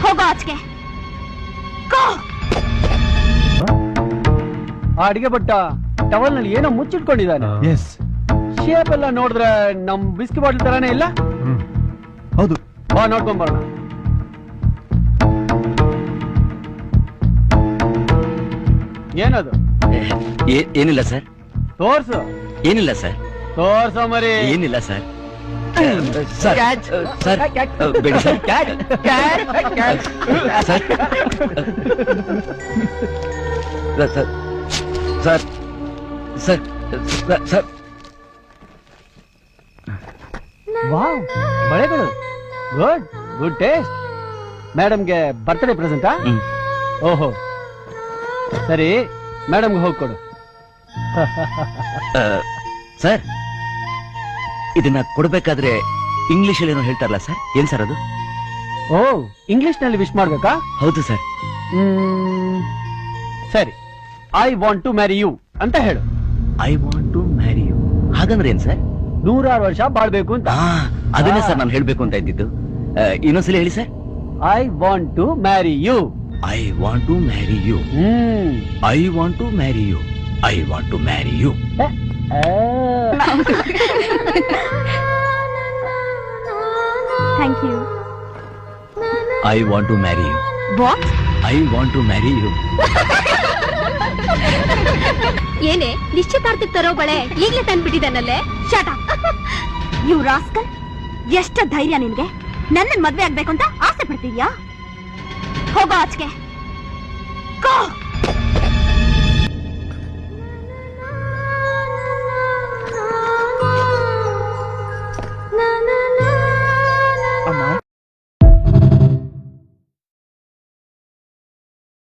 ಹೋಗೋ ಆಚೆಗೆ. ಆ ಅಡಿಗೆ ಭಟ್ಟ ಟವಲ್ ನಲ್ಲಿ ಏನೋ ಮುಚ್ಚಿಟ್ಕೊಂಡಿದ್ದಾನೆ. ಶೇಪ್ ಎಲ್ಲ ನೋಡಿದ್ರೆ ನಮ್ ಬಿಸ್ಕಿ ಬಾಟಲ್ ತರಾನೇ ಇಲ್ಲ. ಹೌದು, ಬಾ ನೋಡ್ಕೊಂಡ್ ಬರೋಣ. ಏನದು? ಏನಿಲ್ಲ ಸರ್. ತೋರ್ಸು. ಏನಿಲ್ಲ ಸರ್. ತೋರ್ಸೋ ಮರಿ. ಏನಿಲ್ಲ ಸರ್. ಸರ್ ಸರ್ ಬೇಡಿ sir. Sir sir sir sir wow, ಬಳೆಗಳು ಗುಡ್ ಗುಡ್ ಟೇಸ್ಟ್. ಮೇಡಮ್ಗೆ ಬರ್ತ್ಡೇ ಪ್ರೆಸೆಂಟಾ? ಓಹೋ ಸರಿ, ಮೇಡಮ್ಗೆ ಹೋಗ್ಕೊಡು. ಸರ್ ಇದನ್ನ ಕೊಡ್ಬೇಕಾದ್ರೆ ಇಂಗ್ಲಿಷ್ ಅಲ್ಲಿ ಏನೋ ಹೇಳ್ತಾರಲ್ಲ ಸರ್, ಏನ್ ಸರ್ ಅದು? ಓ, ಇಂಗ್ಲಿಷ್ ನಲ್ಲಿ ವಿಶ್ ಮಾಡ್ಬೇಕಾ? ಹೌದು ಸರ್. ಸರಿ, I want to marry you ಅಂತ ಹೇಳು. I want to marry you ಹಾಗಂದ್ರೆ ಏನ್ ಸರ್? 106 ವರ್ಷ ಬಾಳ್ಬೇಕು ಅಂತ. ಅದನ್ನೇ ಸರ್ ನಾನು ಹೇಳ್ಬೇಕು ಅಂತ ಇದ್ದಿದ್ದು. ಇನ್ನೊಂದ್ಸಲಿ ಹೇಳಿ sir. I want to marry you. I want to marry you. I want to marry you. I want to marry you. Thank you. I want to marry you. What? I want to marry you. ಏನೇ ನಿಶ್ಚಿತಾರ್ಥಕ್ಕೆ ತರೋ ಬಳೆ ಈಗಲೇ ತಂದ್ಬಿಟ್ಟಿದ್ದಾನಲ್ಲೇ? ಶಾಟ. You rascal, ಎಷ್ಟು ಧೈರ್ಯ ನಿನ್ಗೆ? ನನ್ನ ಮದ್ವೆ ಆಗ್ಬೇಕು ಅಂತ ಆಸೆ ಪಡ್ತೀಯಾ? ಹೋಗೋ ಆಚೆಗೆ. ಗೋ.